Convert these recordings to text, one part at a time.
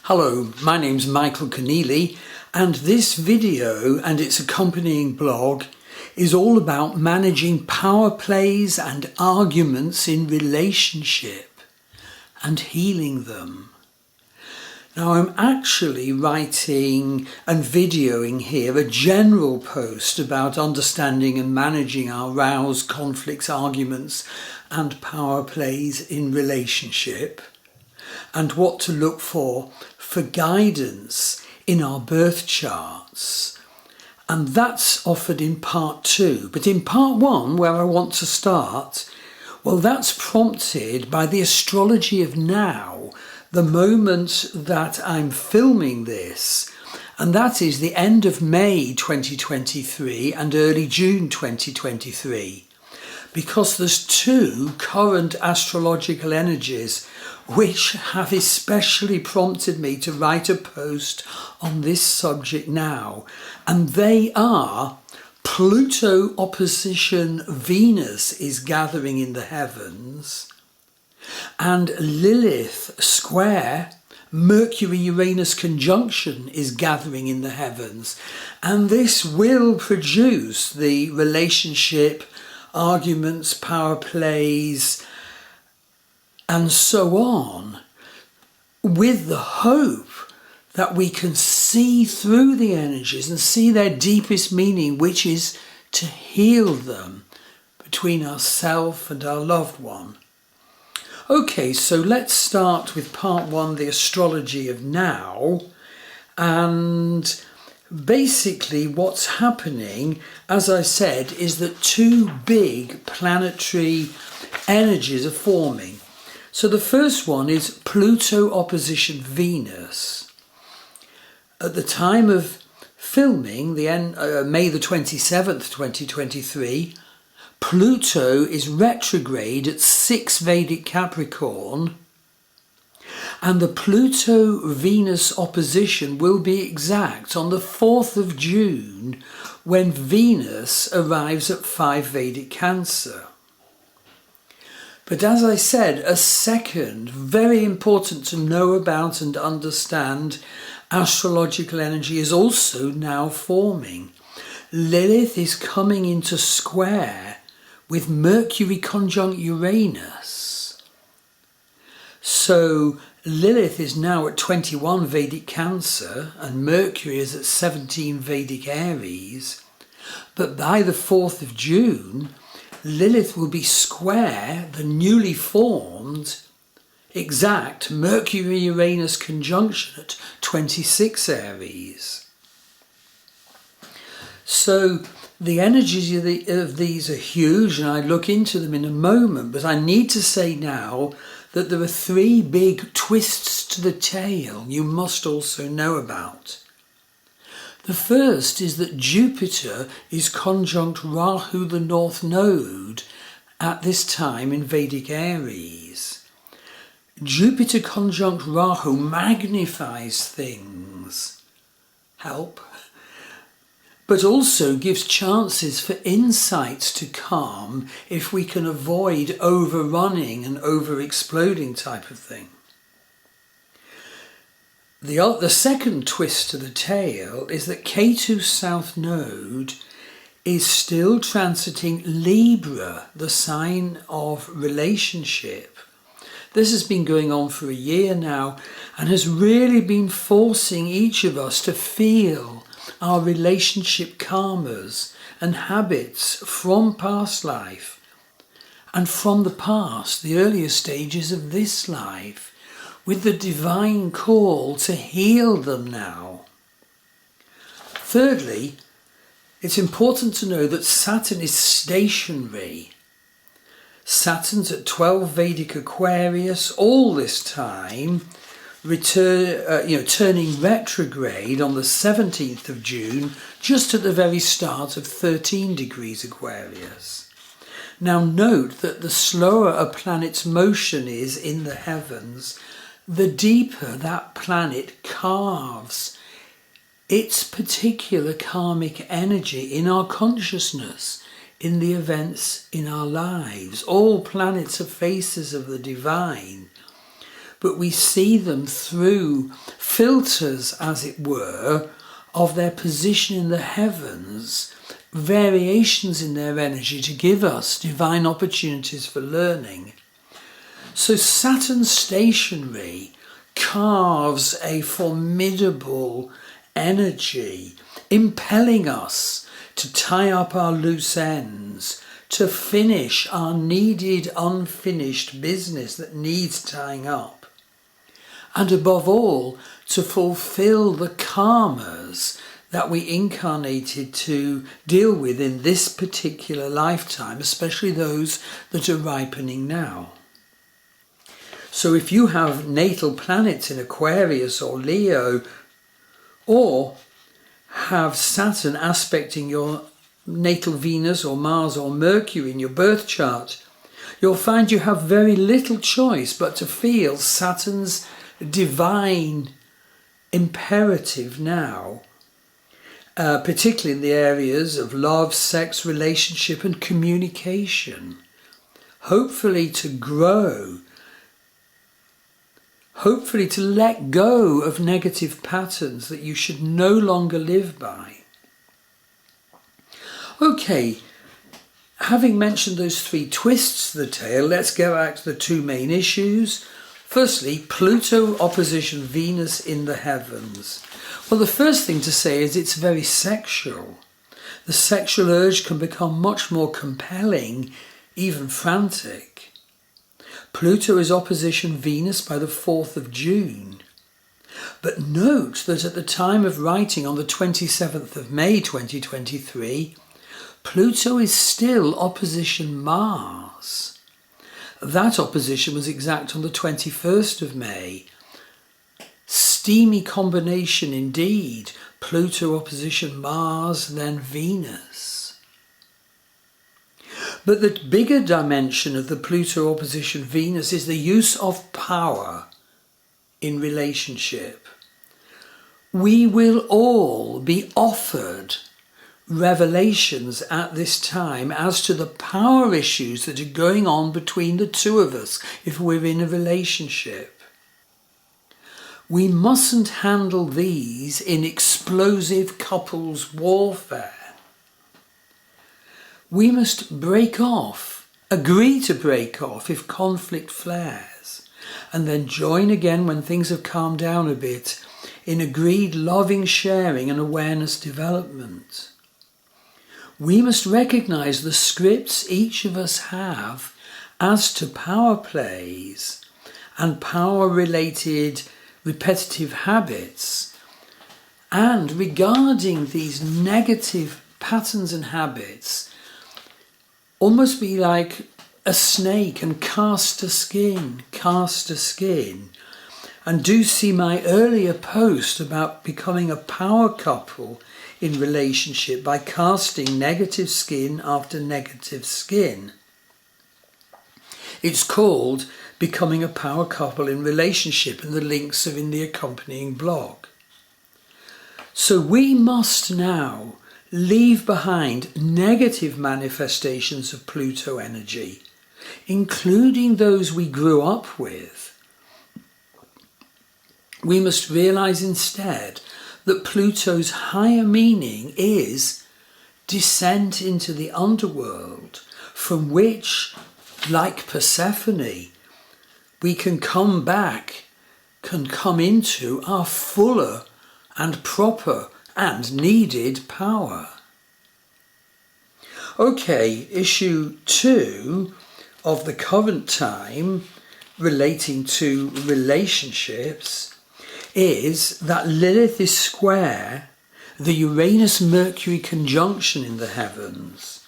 Hello, my name's Michael Conneely, and this video and its accompanying blog is all about managing power plays and arguments in relationship and healing them. Now, I'm actually writing and videoing here a general post about understanding and managing our rows, conflicts, arguments and power plays in relationship, and what to look for guidance in our birth charts. And that's offered in part 2. But in part 1, where I want to start, well, that's prompted by the astrology of now, the moment that I'm filming this, and that is the end of May 2023 and early June 2023, because there's 2 current astrological energies which have especially prompted me to write a post on this subject now, and they are Pluto opposition Venus is gathering in the heavens, and Lilith square Mercury-Uranus conjunction is gathering in the heavens, and this will produce the relationship, arguments, power plays, and so on, with the hope that we can see through the energies and see their deepest meaning, which is to heal them between ourselves and our loved one. Okay, so let's start with part 1, the astrology of now, and basically what's happening, as I said, is that 2 big planetary energies are forming. So the first one is Pluto opposition Venus. At the time of filming, May the 27th, 2023, Pluto is retrograde at 6 Vedic Capricorn, and the Pluto-Venus opposition will be exact on the 4th of June when Venus arrives at 5 Vedic Cancer. But as I said, a second, very important to know about and understand, astrological energy is also now forming. Lilith is coming into square with Mercury conjunct Uranus. So Lilith is now at 21 Vedic Cancer and Mercury is at 17 Vedic Aries. But by the 4th of June, Lilith will be square the newly formed exact Mercury-Uranus conjunction at 26 Aries. So the energies of these are huge, and I look into them in a moment, but I need to say now that there are 3 big twists to the tail you must also know about. The first is that Jupiter is conjunct Rahu, the North Node, at this time in Vedic Aries. Jupiter conjunct Rahu magnifies things, but also gives chances for insights to come if we can avoid overrunning and over-exploding type of thing. The second twist to the tail is that Ketu's South Node is still transiting Libra, the sign of relationship. This has been going on for a year now and has really been forcing each of us to feel our relationship karmas and habits from past life and from the past, the earlier stages of this life, with the divine call to heal them now. Thirdly, it's important to know that Saturn is stationary. Saturn's at 12 Vedic Aquarius all this time, turning retrograde on the 17th of June, just at the very start of 13 degrees Aquarius. Now note that the slower a planet's motion is in the heavens, the deeper that planet carves its particular karmic energy in our consciousness, in the events in our lives. All planets are faces of the divine, but we see them through filters, as it were, of their position in the heavens, variations in their energy to give us divine opportunities for learning. So Saturn stationary carves a formidable energy, impelling us to tie up our loose ends, to finish our needed unfinished business that needs tying up, and above all, to fulfill the karmas that we incarnated to deal with in this particular lifetime, especially those that are ripening now. So if you have natal planets in Aquarius or Leo, or have Saturn aspecting your natal Venus or Mars or Mercury in your birth chart, you'll find you have very little choice but to feel Saturn's divine imperative now, particularly in the areas of love, sex, relationship and communication. Hopefully to grow, hopefully to let go of negative patterns that you should no longer live by. Okay, having mentioned those three twists to the tale, let's go back to the two main issues. Firstly, Pluto opposition Venus in the heavens. Well, the first thing to say is it's very sexual. The sexual urge can become much more compelling, even frantic. Pluto is opposition Venus by the 4th of June. But note that at the time of writing on the 27th of May 2023, Pluto is still opposition Mars. That opposition was exact on the 21st of May. Steamy combination indeed. Pluto opposition Mars, then Venus. But the bigger dimension of the Pluto opposition Venus is the use of power in relationship. We will all be offered revelations at this time as to the power issues that are going on between the two of us if we're in a relationship. We mustn't handle these in explosive couples warfare. We must break off, agree to break off if conflict flares, and then join again when things have calmed down a bit in agreed loving sharing and awareness development. We must recognise the scripts each of us have as to power plays and power-related repetitive habits, and regarding these negative patterns and habits almost be like a snake and cast a skin. And do see my earlier post about becoming a power couple in relationship by casting negative skin after negative skin. It's called Becoming a Power Couple in Relationship, and the links are in the accompanying blog. So we must now leave behind negative manifestations of Pluto energy, including those we grew up with. We must realise instead that Pluto's higher meaning is descent into the underworld, from which, like Persephone, we can come into our fuller and proper and needed power. Okay, issue 2 of the current time relating to relationships is that Lilith is square the Uranus-Mercury conjunction in the heavens.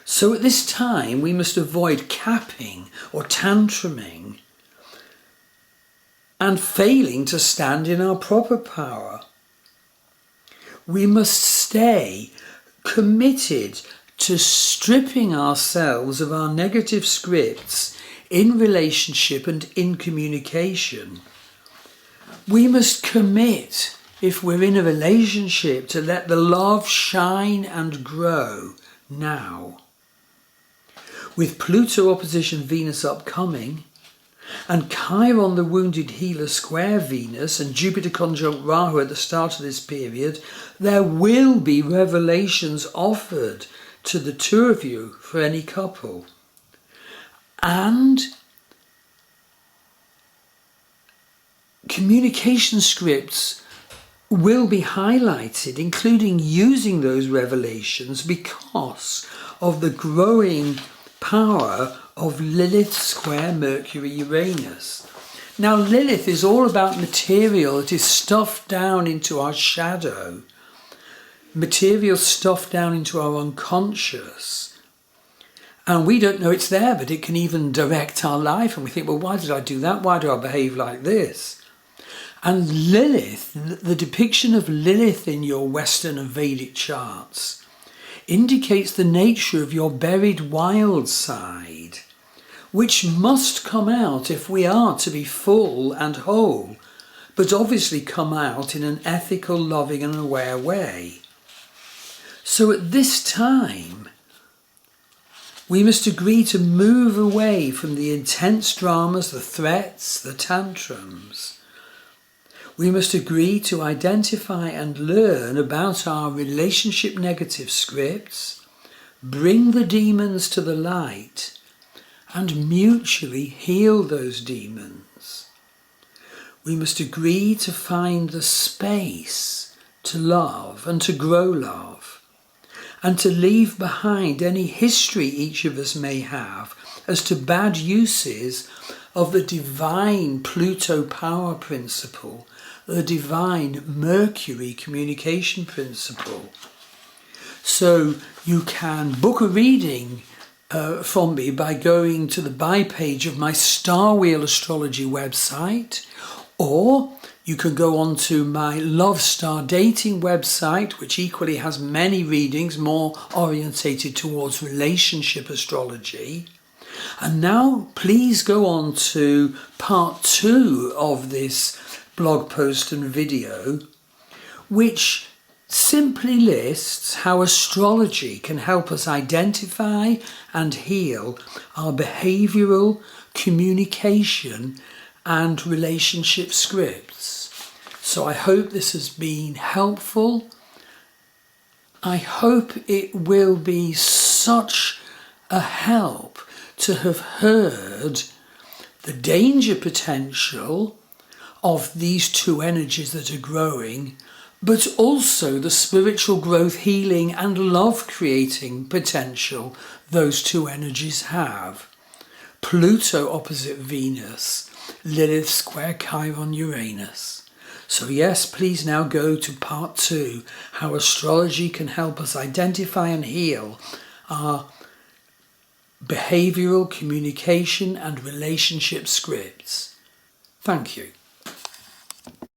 So at this time we must avoid capping or tantruming and failing to stand in our proper power. We must stay committed to stripping ourselves of our negative scripts in relationship and in communication. We must commit, if we're in a relationship, to let the love shine and grow now. With Pluto opposition Venus upcoming, And Chiron, the wounded healer, square Venus, and Jupiter conjunct Rahu at the start of this period, there will be revelations offered to the two of you for any couple. And communication scripts will be highlighted, including using those revelations because of the growing power of Lilith square Mercury Uranus. Now Lilith is all about material that is stuffed down into our shadow, material stuffed down into our unconscious. And we don't know it's there, but it can even direct our life. And we think, well, why did I do that? Why do I behave like this? And Lilith, the depiction of Lilith in your Western and Vedic charts, indicates the nature of your buried wild side, which must come out if we are to be full and whole, but obviously come out in an ethical, loving and aware way. So at this time, we must agree to move away from the intense dramas, the threats, the tantrums. We must agree to identify and learn about our relationship negative scripts, bring the demons to the light, and mutually heal those demons. We must agree to find the space to love and to grow love, and to leave behind any history each of us may have as to bad uses of the divine Pluto power principle, the divine Mercury communication principle. So you can book a reading from me by going to the buy page of my Star Wheel Astrology website, or you can go on to my Love Star Dating website, which equally has many readings more orientated towards relationship astrology. And now please go on to part 2 of this blog post and video, which simply lists how astrology can help us identify and heal our behavioural, communication and relationship scripts. So I hope this has been helpful. I hope it will be such a help to have heard the danger potential of these two energies that are growing, but also the spiritual growth, healing and love creating potential those two energies have. Pluto opposite Venus, Lilith square Chiron Uranus. So yes, please now go to part 2, how astrology can help us identify and heal our behavioural, communication and relationship scripts. Thank you.